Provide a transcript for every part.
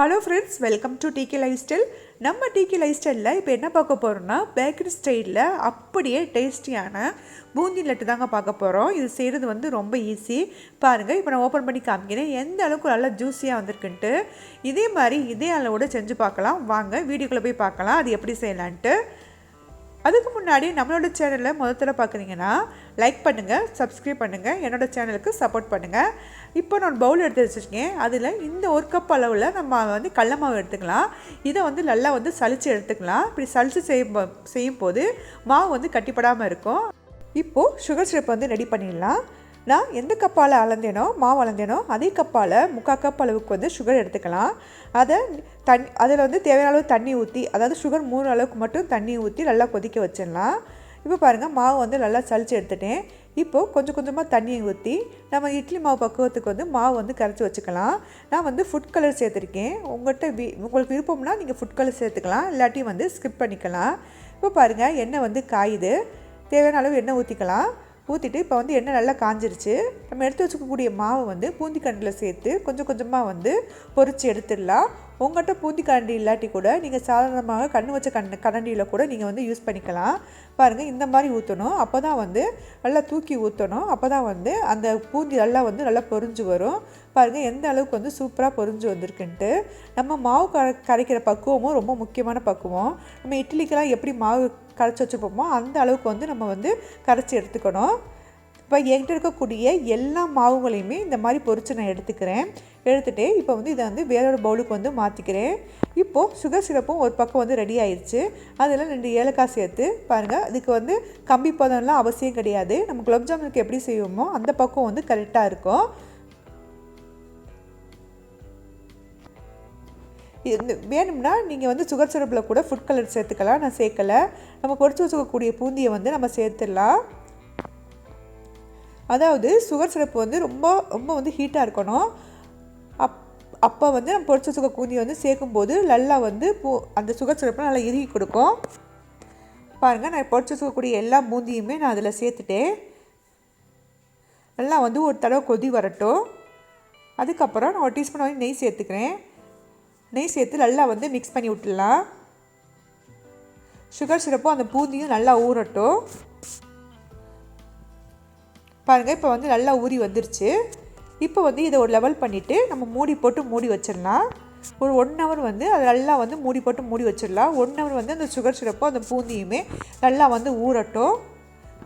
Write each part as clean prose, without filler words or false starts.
Hello friends, welcome to DK lifestyle. நம்ம DK life ஸ்டைலில் இப்போ என்ன பார்க்க போகிறோம்னா, பேக்கரி ஸ்டைலில் அப்படியே டேஸ்டியான பூந்தி லட்டு தாங்க பார்க்க போகிறோம். இது செய்கிறது வந்து ரொம்ப ஈஸி. பாருங்கள், இப்போ நான் ஓப்பன் பண்ணி காமிக்கிறேன் எந்த அளவுக்கு நல்லா ஜூஸியாக வந்திருக்குன்ட்டு. இதே மாதிரி இதே அளவோட செஞ்சு பார்க்கலாம். வாங்க வீடியோக்குள்ளே போய் பார்க்கலாம் அது எப்படி செய்யலான்ட்டு. அதுக்கு முன்னாடி நம்மளோட சேனலில் முதல்ல பார்க்குறீங்கன்னா லைக் பண்ணுங்கள், சப்ஸ்கிரைப் பண்ணுங்கள், என்னோடய சேனலுக்கு சப்போர்ட் பண்ணுங்கள். இப்போ நான் பவுல் எடுத்து வச்சுருக்கேன். அதில் இந்த ஒரு கப் அளவில் நம்ம வந்து கடல மாவு எடுத்துக்கலாம். இதை வந்து நல்லா வந்து சலித்து எடுத்துக்கலாம். இப்படி சலித்து செய்யும் போது மாவு வந்து கட்டிப்படாமல் இருக்கும். இப்போது சுகர் சிரப் வந்து ரெடி பண்ணிடலாம். நான் எந்த கப்பால் அளந்தேனோ மாவு அளந்தேனோ அதே கப்பால் 3/4 கப் அளவுக்கு வந்து சுகர் எடுத்துக்கலாம். அதில் வந்து தேவையான அளவு தண்ணி ஊற்றி, அதாவது சுகர் 3 அளவுக்கு மட்டும் தண்ணி ஊற்றி நல்லா கொதிக்க வச்சிடலாம். இப்போ பாருங்கள், மாவு வந்து நல்லா சலித்து எடுத்துட்டேன். இப்போது கொஞ்சம் கொஞ்சமாக தண்ணியை ஊற்றி நம்ம இட்லி மாவு பக்குவத்துக்கு வந்து மாவு வந்து கரைச்சி வச்சுக்கலாம். நான் வந்து ஃபுட் கலர் சேர்த்துருக்கேன். உங்களுக்கு விருப்பம்னா நீங்கள் ஃபுட் கலர் சேர்த்துக்கலாம், இல்லாட்டி வந்து ஸ்கிப் பண்ணிக்கலாம். இப்போ பாருங்கள், எண்ணெய் வந்து காயுது. தேவையான அளவு எண்ணெய் ஊற்றிக்கலாம். ஊற்றிட்டு இப்போ வந்து எண்ணெய் நல்லா காஞ்சிருச்சு. நம்ம எடுத்து வச்சுக்கக்கூடிய மாவை வந்து பூந்தி கரண்டியில் சேர்த்து கொஞ்சம் கொஞ்சமாக வந்து பொரித்து எடுத்துடலாம். உங்கள்கிட்ட பூந்தி கரண்டி இல்லாட்டி கூட நீங்கள் சாதாரணமாக கண்ணு வச்ச கரண்டியில் கூட நீங்கள் வந்து யூஸ் பண்ணிக்கலாம். பாருங்கள், இந்த மாதிரி ஊற்றணும். அப்போ தான் வந்து நல்லா தூக்கி ஊற்றணும். அப்போ தான் வந்து அந்த பூந்தி நல்லா பொரிஞ்சு வரும். பாருங்கள் எந்த அளவுக்கு வந்து சூப்பராக பொரிஞ்சு வந்திருக்குன்ட்டு. நம்ம மாவு கரைக்கிற பக்குவமும் ரொம்ப முக்கியமான பக்குவம். நம்ம இட்லிக்கெல்லாம் எப்படி மாவு கரைச்சி வச்சுப்போமோ அந்த அளவுக்கு வந்து நம்ம வந்து கரைச்சி எடுத்துக்கணும். இப்போ என்கிட்ட இருக்கக்கூடிய எல்லா மாவுகளையுமே இந்த மாதிரி பொரித்து நான் எடுத்துகிட்டு இப்போ வந்து இதை வந்து வேறொரு பவுலுக்கு வந்து மாற்றிக்கிறேன். இப்போது சுகர் சிரப்பும் ஒரு பக்கம் வந்து ரெடி ஆயிடுச்சு. அதில் 2 ஏலக்காய் சேர்த்து பாருங்கள். இதுக்கு வந்து கம்பி பதம்லாம் அவசியம் கிடையாது. நம்ம குலோப் ஜாமுனுக்கு எப்படி செய்வோமோ அந்த பக்கம் வந்து கரெக்டாக இருக்கும். இது வேணும்னா நீங்கள் வந்து சுகர் சிரப்பில் கூட ஃபுட் கலர் சேர்த்துக்கலாம். நான் சேர்க்கலை. நம்ம பொரிச்சு வச்சுக்கக்கூடிய பூந்தியை வந்து நம்ம சேர்த்துடலாம். அதாவது சுகர் சிரப்பு வந்து ரொம்ப ரொம்ப வந்து ஹீட்டாக இருக்கணும். அப்போ வந்து நம்ம பொரிச்சு வச்சுக்க பூந்தியை வந்து சேர்க்கும்போது நல்லா வந்து அந்த சுகர் சிரப்பை நல்லா இறுகி கொடுக்கும். பாருங்கள், நான் பொரிச்சு வச்சுக்கக்கூடிய எல்லா பூந்தியுமே நான் அதில் சேர்த்துட்டேன். நல்லா வந்து ஒரு தடவை கொதி வரட்டும். அதுக்கப்புறம் நான் 1 டீஸ்பூன் வந்து நெய் சேர்த்துக்கிறேன். நெய் சேர்த்து நல்லா வந்து மிக்ஸ் பண்ணி விட்டுடலாம். சுகர் சிரப்பும் அந்த பூந்தியும் நல்லா ஊறட்டும். பாருங்கள், இப்போ வந்து நல்லா ஊறி வந்துருச்சு. இப்போ வந்து இதை ஒரு லெவல் பண்ணிவிட்டு நம்ம மூடி போட்டு மூடி வச்சிடலாம். ஒரு 1 ஹவர் வந்து அதை நல்லா வந்து மூடி போட்டு மூடி வச்சிடலாம். 1 ஹவர் வந்து அந்த சுகர் சிரப்பும் அந்த பூந்தியுமே நல்லா வந்து ஊறட்டும்.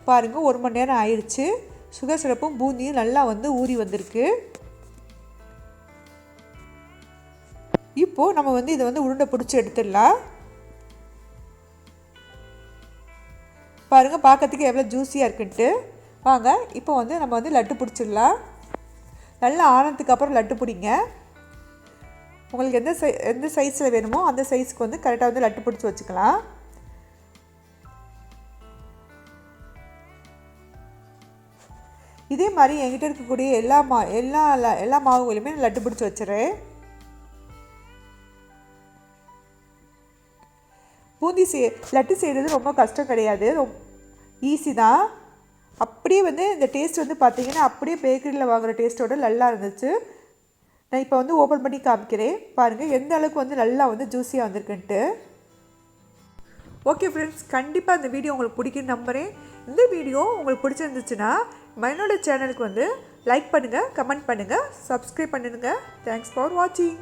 பாருங்கள், 1 மணி நேரம் ஆயிடுச்சு. சுகர் சிரப்பும் பூந்தியும் நல்லா வந்து ஊறி வந்திருக்கு. இப்போது நம்ம வந்து இதை வந்து உருண்டை பிடிச்சி எடுத்துடலாம். பாருங்கள், பார்க்கறதுக்கு எவ்வளோ ஜூஸியாக இருக்குன்ட்டு. வாங்க இப்போ வந்து நம்ம வந்து லட்டு பிடிச்சிடலாம். நல்லா ஆனதுக்கு அப்புறம் லட்டு பிடிங்க. உங்களுக்கு எந்த சைஸில் வேணுமோ அந்த சைஸுக்கு வந்து கரெக்டாக வந்து லட்டு பிடிச்சி வச்சுக்கலாம். இதே மாதிரி என்கிட்ட இருக்கக்கூடிய எல்லா மாவுகளையுமே லட்டு பிடிச்சி வச்சுறேன். பூந்தி லட்டு செய்கிறது ரொம்ப கஷ்டம் கிடையாது, ஈஸி தான். அப்படியே வந்து இந்த டேஸ்ட் வந்து பார்த்திங்கன்னா அப்படியே பேக்கரியில் வாங்குகிற டேஸ்ட்டோட நல்லா இருந்துச்சு. நான் இப்போ வந்து ஓப்பன் பண்ணி காமிக்கிறேன். பாருங்கள் எந்த அளவுக்கு வந்து நல்லா வந்து ஜூஸியாக வந்திருக்குன்ட்டு. ஓகே ஃப்ரெண்ட்ஸ், கண்டிப்பாக இந்த வீடியோ உங்களுக்கு பிடிக்குன்னு நம்புகிறேன். இந்த வீடியோ உங்களுக்கு பிடிச்சிருந்துச்சுன்னா என்னோட சேனலுக்கு வந்து லைக் பண்ணுங்கள், கமெண்ட் பண்ணுங்கள், சப்ஸ்கிரைப் பண்ணுங்கள். தேங்க்ஸ் ஃபார் வாட்சிங்.